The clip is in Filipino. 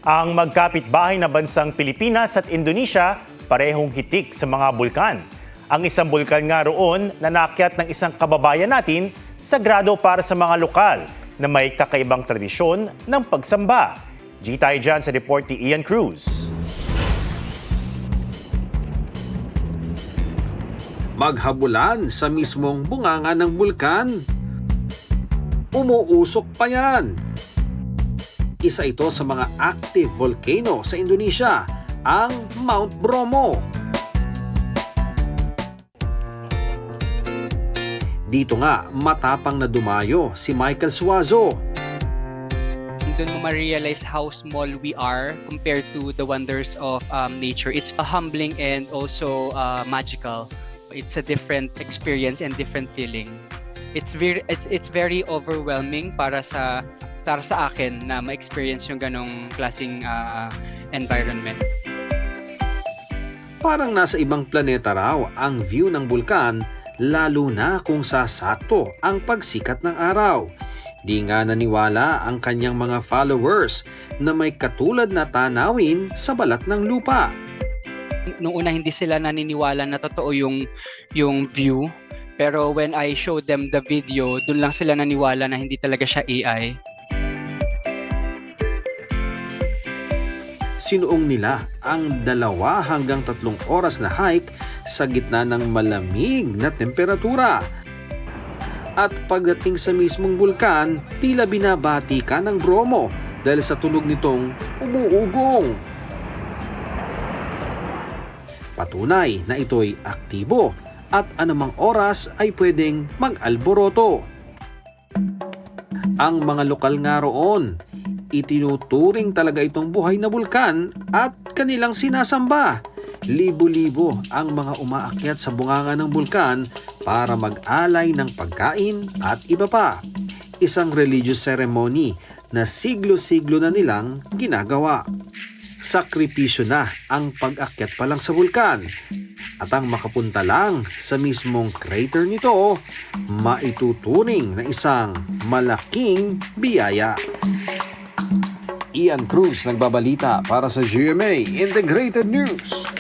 Ang magkapitbahay na bansang Pilipinas at Indonesia parehong hitik sa mga bulkan. Ang isang bulkan nga roon na naakyat ng isang kababayan natin, sagrado para sa mga lokal na may kakaibang tradisyon ng pagsamba. G tayo dyan sa report ni Ian Cruz. Maghabulan sa mismong bunganga ng bulkan. Umuusok pa yan. Isa ito sa mga active volcano sa Indonesia, ang Mount Bromo. Dito nga, matapang na dumayo si Michael Suazo. Doon mo ma-realize how small we are compared to the wonders of nature. It's humbling and also magical. It's a different experience and different feeling. It's very overwhelming para sa akin na ma-experience yung ganong klaseng environment. Parang nasa ibang planeta raw ang view ng bulkan, lalo na kung sasakto ang pagsikat ng araw. Di nga naniwala ang kanyang mga followers na may katulad na tanawin sa balat ng lupa. Noong una hindi sila naniniwala na totoo yung view, pero when I showed them the video, doon lang sila naniwala na hindi talaga siya AI. Sinuong nila ang 2 hanggang 3 oras na hike sa gitna ng malamig na temperatura. At pagdating sa mismong bulkan, tila binabati ka ng Bromo dahil sa tunog nitong umuugong. Patunay na ito'y aktibo at anumang oras ay pwedeng mag-alboroto. Ang mga lokal nga roon, itinuturing talaga itong buhay na bulkan at kanilang sinasamba. Libo-libo ang mga umaakyat sa bunganga ng bulkan para mag-alay ng pagkain at iba pa. Isang religious ceremony na siglo-siglo na nilang ginagawa. Sakripisyo na ang pag-akyat pa lang sa bulkan. At ang makapunta lang sa mismong crater nito, maituturing na isang malaking biyaya. Ian Cruz nagbabalita para sa GMA Integrated News.